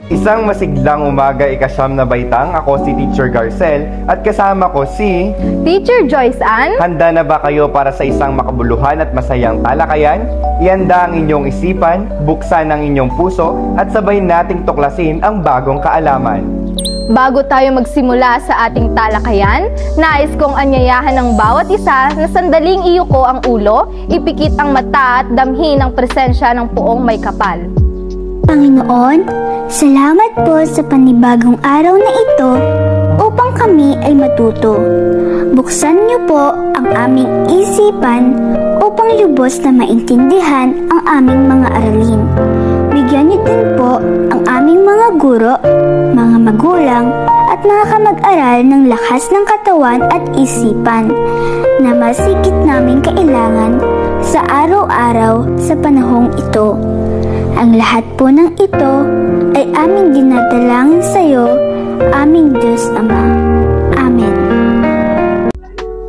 Isang masiglang umaga, ikasyam na baitang. Ako si Teacher Garcel at kasama ko si Teacher Joyce Ann. Handa na ba kayo para sa isang makabuluhan at masayang talakayan? Ihanda ang inyong isipan, buksan ang inyong puso at sabay nating tuklasin ang bagong kaalaman. Bago tayo magsimula sa ating talakayan, nais kong anyayahan ng bawat isa na sandaling iyuko ang ulo, ipikit ang mata at damhin ang presensya ng Poong May Kapal. Panginoon, salamat po sa panibagong araw na ito upang kami ay matuto. Buksan niyo po ang aming isipan upang lubos na maintindihan ang aming mga aralin. Bigyan niyo din po ang aming mga guro, mga magulang at mga kamag-aral ng lakas ng katawan at isipan na masigit namin kailangan sa araw-araw sa panahong ito. Ang lahat po ng ito ay aming dinadalangin sa iyo, aming Diyos Ama. Amen.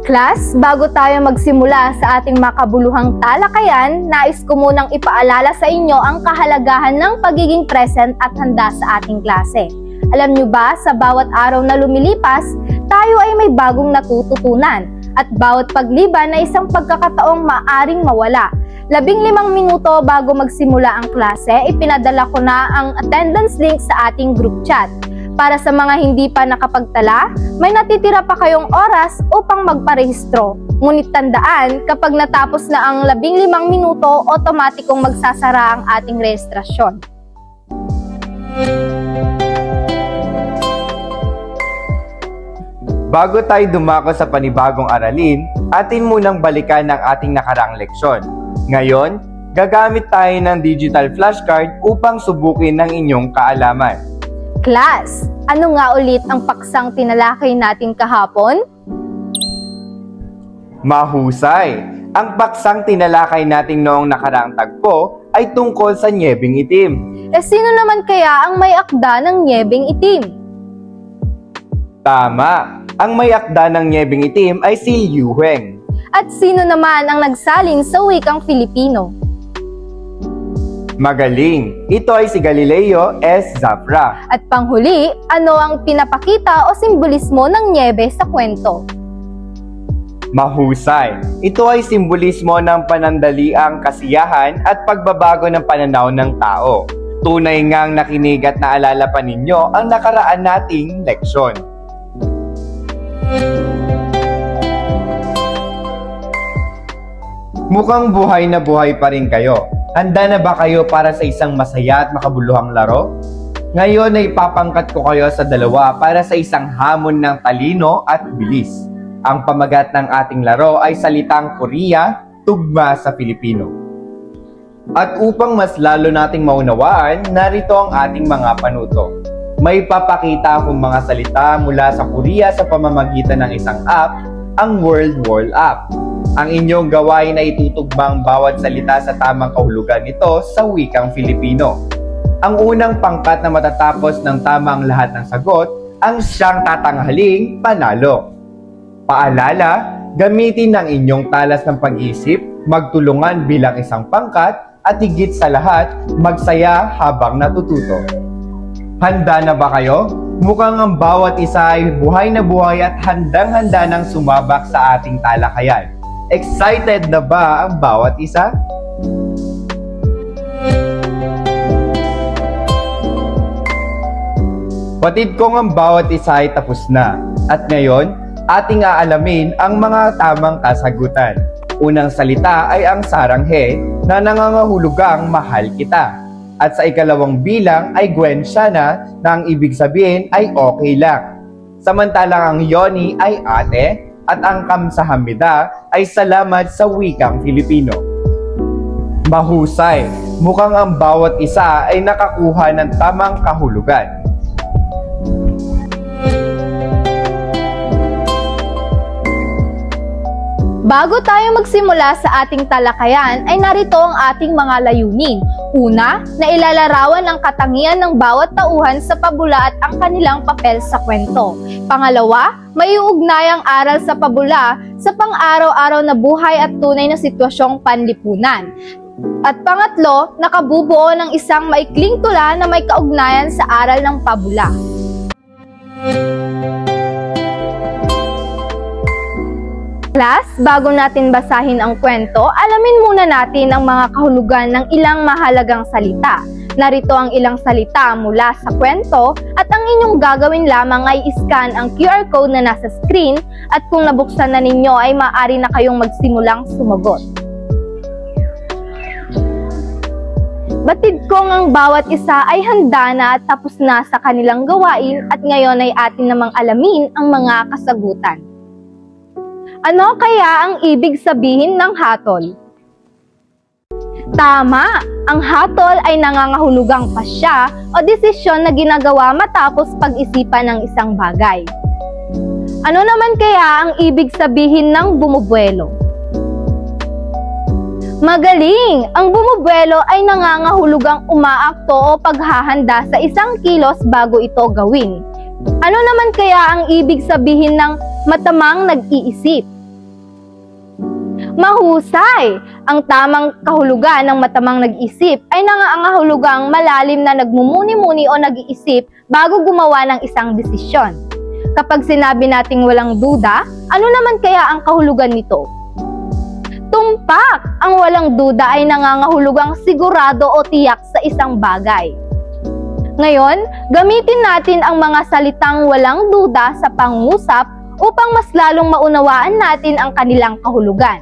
Class, bago tayo magsimula sa ating makabuluhang talakayan, nais ko munang ipaalala sa inyo ang kahalagahan ng pagiging present at handa sa ating klase. Alam nyo ba, sa bawat araw na lumilipas, tayo ay may bagong natututunan at bawat pagliban ay isang pagkakataong maaring mawala. 15 minuto bago magsimula ang klase, ipinadala ko na ang attendance link sa ating group chat. Para sa mga hindi pa nakapagtala, may natitira pa kayong oras upang magparehistro. Ngunit tandaan, kapag natapos na ang 15 minuto, otomatikong magsasara ang ating rehistrasyon. Bago tayo dumako sa panibagong aralin, atin munang balikan ang ating nakaraang leksyon. Ngayon, gagamit tayo ng digital flashcard upang subukin ang inyong kaalaman. Class, ano nga ulit ang paksang tinalakay natin kahapon? Mahusay! Ang paksang tinalakay natin noong nakaraang tagpo ay tungkol sa nyebeng itim. Sino naman kaya ang may akda ng nyebeng itim? Tama! Ang may akda ng nyebeng itim ay si Liu Hueng. At sino naman ang nagsalin sa wikang Filipino? Magaling! Ito ay si Galileo S. Zafra. At panghuli, ano ang pinapakita o simbolismo ng nyebe sa kwento? Mahusay! Ito ay simbolismo ng panandaliang kasiyahan at pagbabago ng pananaw ng tao. Tunay ngang nakinig at naalala pa ninyo ang nakaraan nating leksyon. Mukhang buhay na buhay pa rin kayo. Handa na ba kayo para sa isang masaya at makabuluhang laro? Ngayon ay ipapangkat ko kayo sa dalawa para sa isang hamon ng talino at bilis. Ang pamagat ng ating laro ay salitang Korea, tugma sa Filipino. At upang mas lalo nating maunawaan, narito ang ating mga panuto. May papakita akong mga salita mula sa Korea sa pamamagitan ng isang app, ang World Wall App. Ang inyong gawain ay itutugmang bawat salita sa tamang kahulugan nito sa wikang Filipino. Ang unang pangkat na matatapos ng tamang lahat ng sagot ang siyang tatanghaling panalo. Paalala, gamitin ang inyong talas ng pag-isip, magtulungan bilang isang pangkat at higit sa lahat, magsaya habang natututo. Handa na ba kayo? Mukhang ang bawat isa ay buhay na buhay at handang-handa nang sumabak sa ating talakayan. Excited na ba ang bawat isa? Batid kong ang bawat isa ay tapos na. At ngayon, ating aalamin ang mga tamang kasagutan. Unang salita ay ang saranghe na nangangahulugang mahal kita. At sa ikalawang bilang ay gwensya na ang ibig sabihin ay okay lang. Samantalang ang yoni ay ate at ang kamsahamnida ay salamat sa wikang Filipino. Mahusay! Mukhang ang bawat isa ay nakakuha ng tamang kahulugan. Bago tayo magsimula sa ating talakayan, ay narito ang ating mga layunin. Una, na ilalarawan ang katangian ng bawat tauhan sa pabula at ang kanilang papel sa kwento. Pangalawa, maiuugnay ang aral sa pabula sa pang-araw-araw na buhay at tunay na sitwasyong panlipunan. At pangatlo, nakabubuo ng isang maikling tula na may kaugnayan sa aral ng pabula. Class, bago natin basahin ang kwento, alamin muna natin ang mga kahulugan ng ilang mahalagang salita. Narito ang ilang salita mula sa kwento at ang inyong gagawin lamang ay iscan ang QR code na nasa screen at kung nabuksan na ninyo ay maaari na kayong magsimulang sumagot. Batid kong ang bawat isa ay handa na at tapos na sa kanilang gawain at ngayon ay atin namang alamin ang mga kasagutan. Ano kaya ang ibig sabihin ng hatol? Tama! Ang hatol ay nangangahulugang pasya o desisyon na ginagawa matapos pag-isipan ng isang bagay. Ano naman kaya ang ibig sabihin ng bumubuelo? Magaling! Ang bumubuelo ay nangangahulugang umaakto o paghahanda sa isang kilos bago ito gawin. Ano naman kaya ang ibig sabihin ng matamang nag-iisip? Mahusay! Ang tamang kahulugan ng matamang nag-isip ay nangangahulugang malalim na nagmumuni-muni o nag-iisip bago gumawa ng isang desisyon. Kapag sinabi nating walang duda, ano naman kaya ang kahulugan nito? Tumpak! Ang walang duda ay nangangahulugang sigurado o tiyak sa isang bagay. Ngayon, gamitin natin ang mga salitang walang duda sa pangungusap upang mas lalong maunawaan natin ang kanilang kahulugan.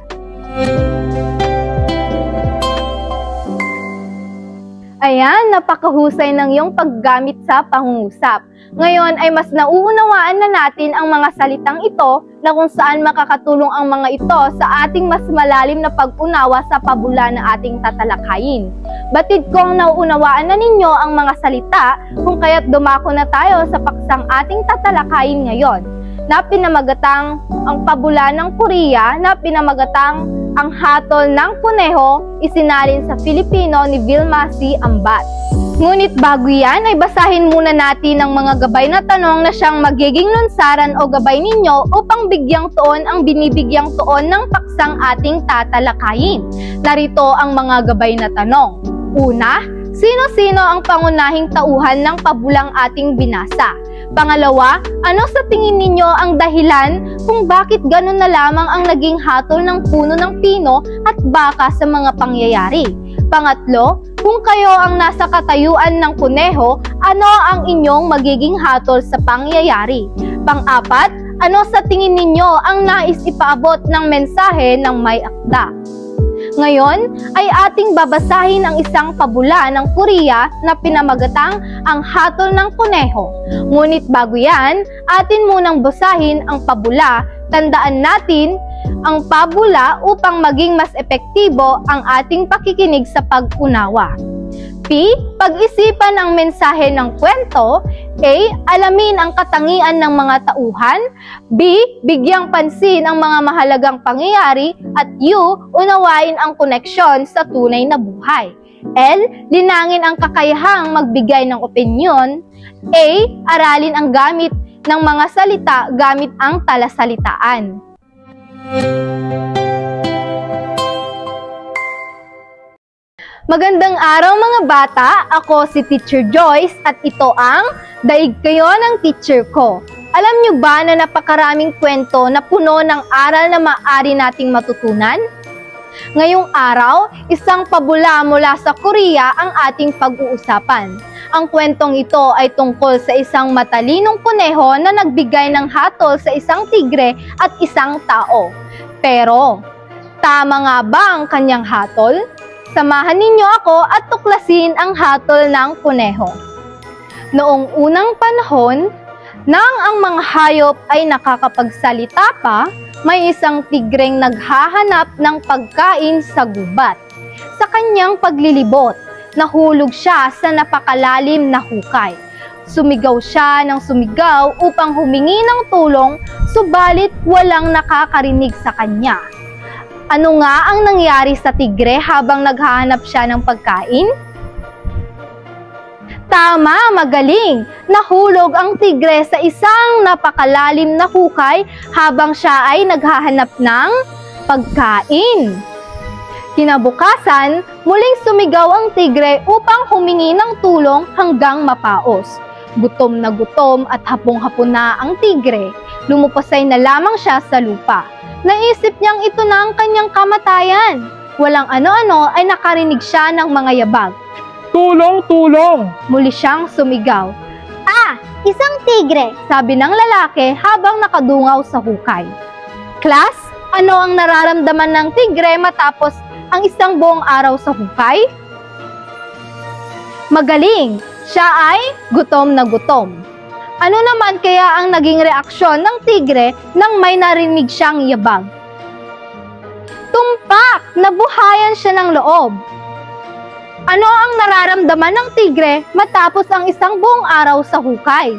Ayan, napakahusay ng iyong paggamit sa pangungusap. Ngayon ay mas nauunawaan na natin ang mga salitang ito na kung saan makakatulong ang mga ito sa ating mas malalim na pag-unawa sa pabula na ating tatalakayin. Batid kong nauunawaan na ninyo ang mga salita kung kaya't dumako na tayo sa paksang ating tatalakayin ngayon na pinamagatang ang pabula ng Korea na pinamagatang ang hatol ng kuneho, isinalin sa Filipino ni Vilma C. Ambat. Ngunit bago yan ay basahin muna natin ang mga gabay na tanong na siyang magiging lunsaran o gabay ninyo upang bigyang tuon ang binibigyang tuon ng paksang ating tatalakayin. Narito ang mga gabay na tanong. Una, sino-sino ang pangunahing tauhan ng pabulang ating binasa? Pangalawa, ano sa tingin ninyo ang dahilan kung bakit ganun na lamang ang naging hatol ng puno ng pino at baka sa mga pangyayari? Pangatlo, kung kayo ang nasa katayuan ng kuneho, ano ang inyong magiging hatol sa pangyayari? Pang-apat, ano sa tingin ninyo ang nais ipaabot ng mensahe ng may akda? Ngayon ay ating babasahin ang isang pabula ng Korea na pinamagatang ang hatol ng kuneho. Ngunit bago yan, atin munang basahin ang pabula. Tandaan natin ang pabula upang maging mas epektibo ang ating pakikinig sa pag-unawa. P. Pag-isipan ang mensahe ng kwento. A. Alamin ang katangian ng mga tauhan. B. Bigyang pansin ang mga mahalagang pangyayari. At U. Unawain ang koneksyon sa tunay na buhay. L. Linangin ang kakayahang magbigay ng opinyon. A. Aralin ang gamit ng mga salita gamit ang talasalitaan. Magandang araw mga bata, ako si Teacher Joyce at ito ang Daig Kayo ng Teacher Ko. Alam niyo ba na napakaraming kwento na puno ng aral na maaari nating matutunan? Ngayong araw, isang pabula mula sa Korea ang ating pag-uusapan. Ang kwentong ito ay tungkol sa isang matalinong kuneho na nagbigay ng hatol sa isang tigre at isang tao. Pero, tama nga ba ang kanyang hatol? Samahan ninyo ako at tuklasin ang hatol ng kuneho. Noong unang panahon, nang ang mga hayop ay nakakapagsalita pa, may isang tigreng naghahanap ng pagkain sa gubat. Sa kanyang paglilibot, nahulog siya sa napakalalim na hukay. Sumigaw siya ng sumigaw upang humingi ng tulong, subalit walang nakakarinig sa kanya. Ano nga ang nangyari sa tigre habang naghahanap siya ng pagkain? Tama, magaling! Nahulog ang tigre sa isang napakalalim na hukay habang siya ay naghahanap ng pagkain. Kinabukasan, muling sumigaw ang tigre upang humingi ng tulong hanggang mapaos. Gutom na gutom at hapong-hapon na ang tigre, lumupasay na lamang siya sa lupa. Naisip niyang ito na ang kanyang kamatayan. Walang ano-ano ay nakarinig siya ng mga yabag. Tulong! Tulong! Muli siyang sumigaw. Isang tigre. Sabi ng lalaki habang nakadungaw sa hukay. Class, ano ang nararamdaman ng tigre matapos ang isang buong araw sa hukay? Magaling! Siya ay gutom na gutom. Ano naman kaya ang naging reaksyon ng tigre nang may narinig siyang yabag? Tumpak! Nabuhayan siya ng loob. Ano ang nararamdaman ng tigre matapos ang isang buong araw sa hukay?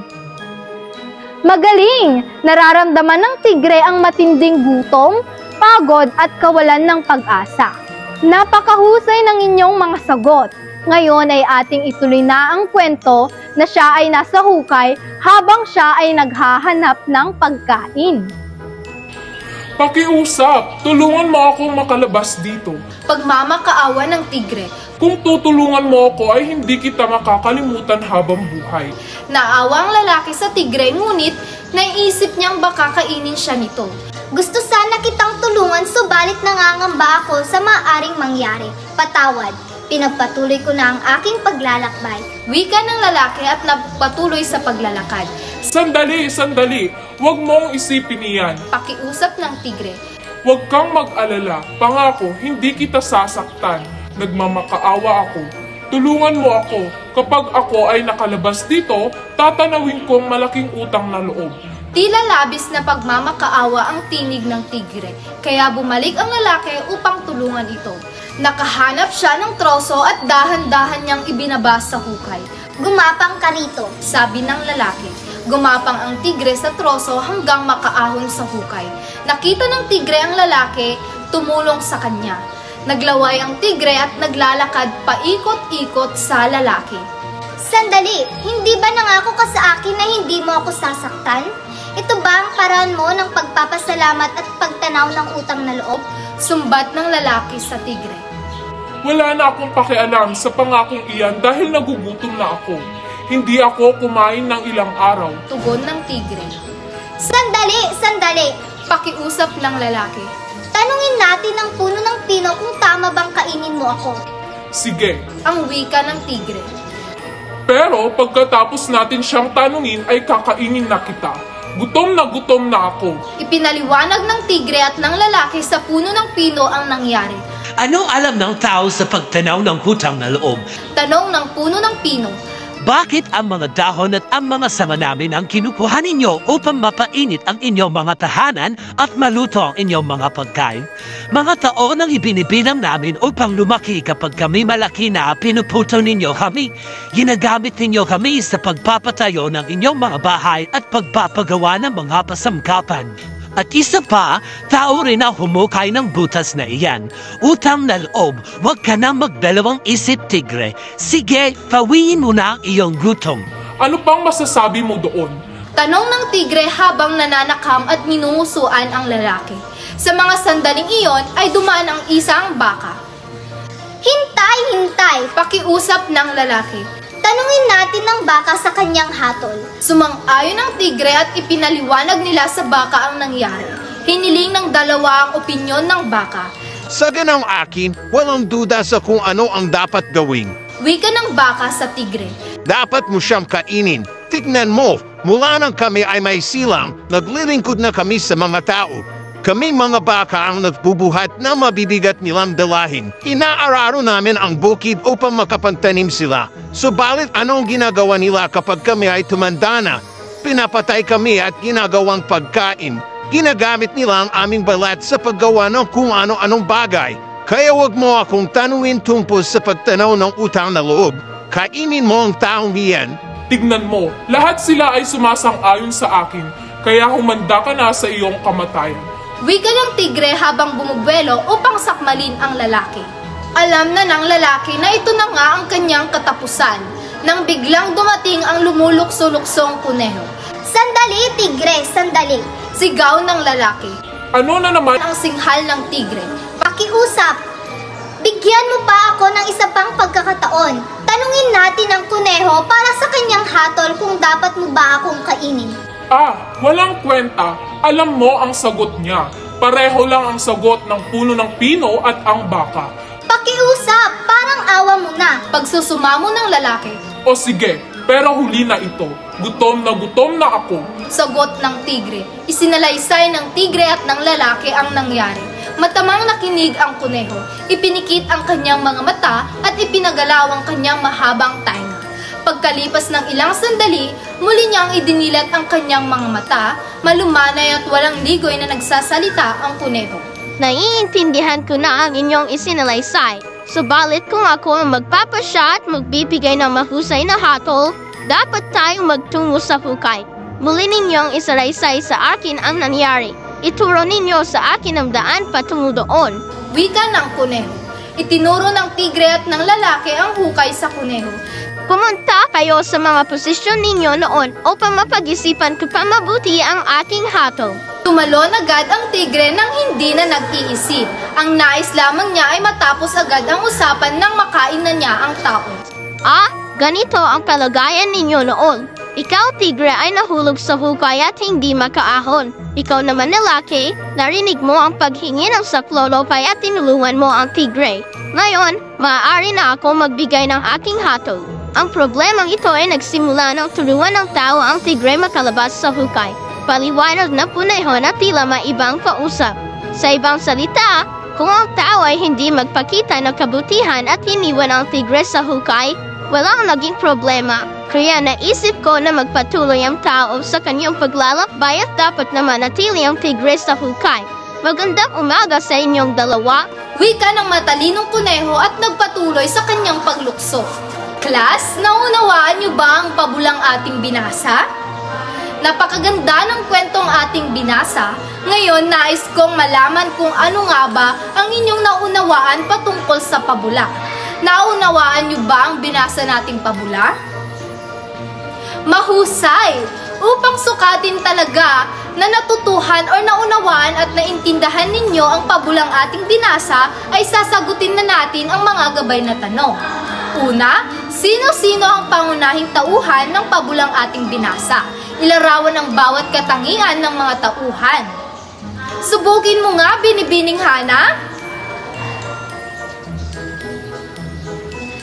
Magaling! Nararamdaman ng tigre ang matinding gutom, pagod at kawalan ng pag-asa. Napakahusay ng inyong mga sagot. Ngayon ay ating ituloy na ang kwento na siya ay nasa hukay habang siya ay naghahanap ng pagkain. Pakiusap! Tulungan mo akong makalabas dito. Pagmamakaawa ng tigre. Kung tutulungan mo ako ay hindi kita makakalimutan habang buhay. Naawa ang lalaki sa tigre ngunit naisip niyang baka kainin siya nito. Gusto sana kitang tulungan subalit nangangamba ako sa maaaring mangyari. Patawad. Pinagpatuloy ko na ang aking paglalakbay. Wika ng lalaki at nagpatuloy sa paglalakad. Sandali! Sandali! Huwag mong isipin iyan. Pakiusap ng tigre. Huwag kang mag-alala. Pangako, hindi kita sasaktan. Nagmamakaawa ako. Tulungan mo ako. Kapag ako ay nakalabas dito, tatanawin ko ang malaking utang na loob. Tila labis na pagmamakaawa ang tinig ng tigre, kaya bumalik ang lalaki upang tulungan ito. Nakahanap siya ng troso at dahan-dahan niyang ibinaba sa hukay. Gumapang ka rito. Sabi ng lalaki. Gumapang ang tigre sa troso hanggang makaahon sa hukay. Nakita ng tigre ang lalaki, tumulong sa kanya. Naglaway ang tigre at naglalakad paikot-ikot sa lalaki. Sandali, hindi ba nangako ka sa akin na hindi mo ako sasaktan? Ito ba ang paraan mo ng pagpapasalamat at pagtanaw ng utang na loob? Sumbat ng lalaki sa tigre. Wala na akong pakialam sa pangakong iyan dahil nagugutom na ako. Hindi ako kumain ng ilang araw. Tugon ng tigre. Sandali, sandali. Pakiusap ng lalaki. Tanungin natin ang puno ng pino kung tama bang kainin mo ako. Sige. Ang wika ng tigre. Pero pagkatapos natin siyang tanungin ay kakainin na kita. Gutom na ako. Ipinaliwanag ng tigre at ng lalaki sa puno ng pino ang nangyari. Ano alam ng tao sa pagtanaw ng utang na loob? Tanong ng puno ng pino. Bakit ang mga dahon at ang mga sanga namin ang kinukuha ninyo upang mapainit ang inyong mga tahanan at maluto ang inyong mga pagkain? Mga taon ang ibinibilang namin upang lumaki kapag kami malaki na pinuputo ninyo kami. Ginagamit ninyo kami sa pagpapatayo ng inyong mga bahay at pagpapagawa ng mga pasamkapan. At isa pa, tao rin ang humukay ng butas na iyan. Utang na loob, huwag ka na magdalawang isip, tigre. Sige, pawiin mo na ang iyong gutom. Ano pang masasabi mo doon? Tanong ng tigre habang nananakam at minungusuan ang lalaki. Sa mga sandaling iyon ay dumaan ang isang baka. Hintay, hintay. Pakiusap ng lalaki. Tanungin natin ang baka sa kanyang hatol. Sumang-ayon ang tigre at ipinaliwanag nila sa baka ang nangyari. Hiniling ng dalawa ang opinyon ng baka. Sa ganang akin, walang duda sa kung ano ang dapat gawin. Wika ng baka sa tigre. Dapat mo siyang kainin. Tignan mo, mula nang kami ay may silang, naglilingkod na kami sa mga tao. Kami mga baka ang nagbubuhat na mabibigat nilang dalahin. Inaararo namin ang bukid upang makapantanim sila. Subalit anong ginagawa nila kapag kami ay tumanda na? Pinapatay kami at ginagawang pagkain. Ginagamit nila ang aming balat sa paggawa ng kung ano-anong bagay. Kaya wag mo akong tanungin tungkol sa pagtanaw ng utang na loob. Kainin mo ang taong iyan. Tignan mo, lahat sila ay sumasang-ayon sa akin, kaya humanda ka na sa iyong kamatayan. Wika ng tigre habang bumubuelo upang sakmalin ang lalaki. Alam na ng lalaki na ito na nga ang kanyang katapusan nang biglang dumating ang lumulukso-luksong kuneho. Sandali, tigre, sandali. Sigaw ng lalaki. Ano na naman? Ang singhal ng tigre. Pakiusap. Bigyan mo pa ako ng isa pang pagkakataon. Tanungin natin ang kuneho para sa kanyang hatol kung dapat mo ba akong kainin. Walang kwenta. Alam mo ang sagot niya. Pareho lang ang sagot ng puno ng pino at ang baka. Pakiusap, parang awa mo na. Pagsusumamo ng lalaki. O sige, pero huli na ito. Gutom na ako. Sagot ng tigre. Isinalaysay ng tigre at ng lalaki ang nangyari. Matamang nakinig ang kuneho. Ipinikit ang kanyang mga mata at ipinagalaw ang kanyang mahabang tainga. Pagkalipas ng ilang sandali, muli niyang idinilat ang kanyang mga mata, malumanay at walang ligoy na nagsasalita ang kuneho. Naiintindihan ko na ang inyong isinalaysay. Subalit kung ako ang magpapasya at magbibigay ng mahusay na hatol, dapat tayong magtungo sa hukay. Muli ninyong isalaysay sa akin ang nangyari. Ituro ninyo sa akin ang daan patungo doon. Wika ng kuneho. Itinuro ng tigre at ng lalaki ang hukay sa kuneho. Pumunta kayo sa mga posisyon ninyo noon upang mapag-isipan ko pa mabuti ang aking hatol. Tumalon agad ang tigre nang hindi na nag-iisip. Ang nais lamang niya ay matapos agad ang usapan nang makain na niya ang tao. Ganito ang kalagayan ninyo noon. Ikaw, tigre, ay nahulog sa hukay at hindi makaahon. Ikaw naman, lalaki, narinig mo ang paghingi ng saklolopay at tinulungan mo ang tigre. Ngayon, maaari na ako magbigay ng aking hatol. Ang problemang ito ay nagsimula nang turuan ng tao ang tigre makalabas sa hukay. Paliwanag na puneho na tila maibang kausap. Sa ibang salita, kung ang tao ay hindi magpakita ng kabutihan at iniwan ang tigre sa hukay, walang naging problema. Kaya naisip ko na magpatuloy ang tao sa kanyang paglalakbay at dapat na manatili ang tigre sa hukay. Magandang umaga sa inyong dalawa. Wika ng matalinong kuneho at nagpatuloy sa kanyang paglukso. Class, naunawaan niyo ba ang pabulang ating binasa? Napakaganda ng kwentong ating binasa. Ngayon, nais kong malaman kung ano nga ba ang inyong naunawaan patungkol sa pabula. Naunawaan niyo ba ang binasa nating pabula? Mahusay! Upang sukatin talaga na natutuhan o naunawaan at naintindahan ninyo ang pabulang ating binasa, ay sasagutin na natin ang mga gabay na tanong. Una, sino-sino ang pangunahing tauhan ng pabulang ating binasa? Ilarawan ang bawat katangian ng mga tauhan. Subukin mo nga, Binibining Hana.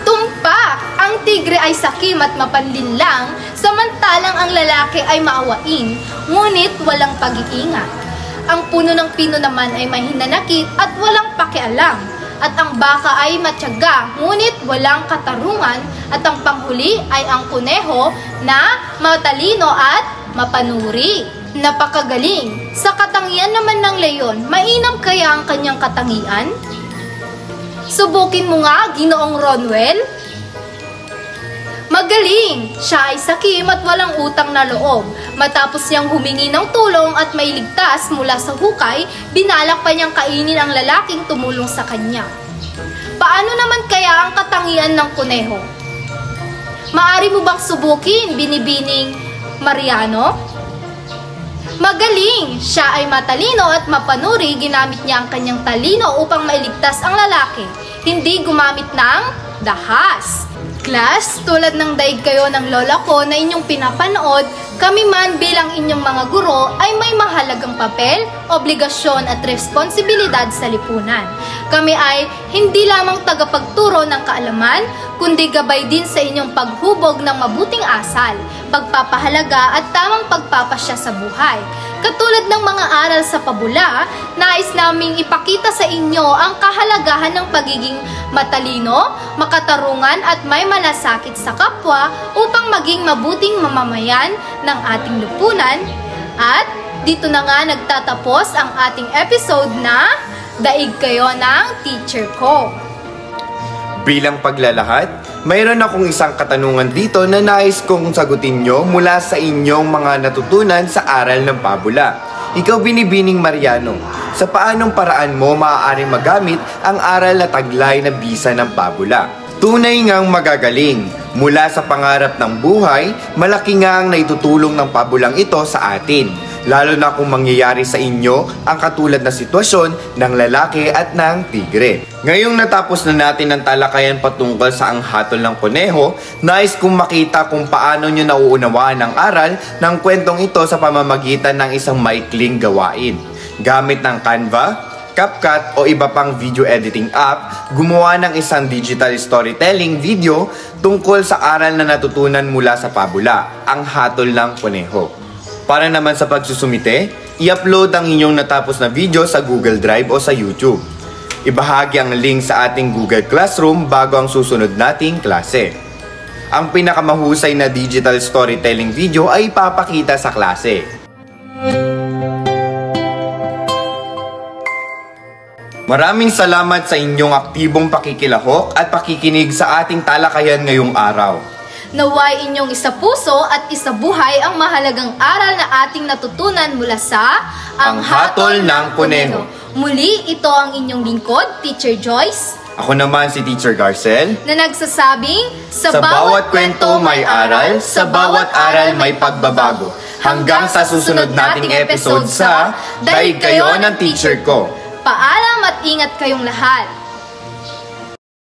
Tumpak! Ang tigre ay sakim at mapanlinlang, samantalang ang lalaki ay maawain, ngunit walang pag-iingat. Ang puno ng pino naman ay may hinanakit at walang pakialam. At ang baka ay matyaga, ngunit walang katarungan. At ang panghuli ay ang kuneho na matalino at mapanuri. Napakagaling! Sa katangian naman ng leyon, mainam kaya ang kanyang katangian? Subukin mo nga, Ginoong Ronwell. Magaling! Siya ay sakim at walang utang na loob. Matapos niyang humingi ng tulong at mailigtas mula sa hukay, binalak pa niyang kainin ang lalaking tumulong sa kanya. Paano naman kaya ang katangian ng kuneho? Maari mo bang subukin, Binibining Mariano? Magaling! Siya ay matalino at mapanuri. Ginamit niya ang kanyang talino upang mailigtas ang lalaki. Hindi gumamit ng dahas. Class, tulad ng daig kayo ng lola ko na inyong pinapanood, kami man bilang inyong mga guro ay may mahalagang papel, obligasyon at responsibilidad sa lipunan. Kami ay hindi lamang tagapagturo ng kaalaman, kundi gabay din sa inyong paghubog ng mabuting asal, pagpapahalaga at tamang pagpapasya sa buhay. Katulad ng mga aral sa pabula, nais naming ipakita sa inyo ang kahalagahan ng pagiging matalino, makatarungan at may malasakit sa kapwa upang maging mabuting mamamayan ng ating lipunan. At dito na nga nagtatapos ang ating episode na Daig Kayo ng Teacher Ko. Bilang paglalahat, mayroon akong isang katanungan dito na nais kong sagutin nyo mula sa inyong mga natutunan sa aral ng pabula. Ikaw, Binibining Mariano, sa paanong paraan mo maaaring magamit ang aral na taglay na bisa ng pabula? Tunay ngang magagaling. Mula sa pangarap ng buhay, malaki nga ang naitutulong ng pabulang ito sa atin. lalo na kung mangyayari sa inyo ang katulad na sitwasyon ng lalaki at ng tigre. Ngayong natapos na natin ang talakayan patungkol sa ang hatol ng kuneho, nais kong makita kung paano nyo nauunawaan ang aral ng kwentong ito sa pamamagitan ng isang maikling gawain. Gamit ng Canva, CapCut o iba pang video editing app, gumawa ng isang digital storytelling video tungkol sa aral na natutunan mula sa pabula, ang hatol ng kuneho. Para naman sa pagsusumite, i-upload ang inyong natapos na video sa Google Drive o sa YouTube. Ibahagi ang link sa ating Google Classroom bago ang susunod nating klase. Ang pinakamahusay na digital storytelling video ay ipapakita sa klase. Maraming salamat sa inyong aktibong pakikilahok at pakikinig sa ating talakayan ngayong araw. Naway inyong isapuso at isabuhay ang mahalagang aral na ating natutunan mula sa Ang Hatol ng Kuneho. Muli, ito ang inyong lingkod, Teacher Joyce. Ako naman si Teacher Garcel. Na nagsasabing, Sa bawat kwento may aral, sa bawat aral may pagbabago. Hanggang sa susunod nating episode sa Daig Kayo ng Teacher Ko. Paalam at ingat kayong lahat.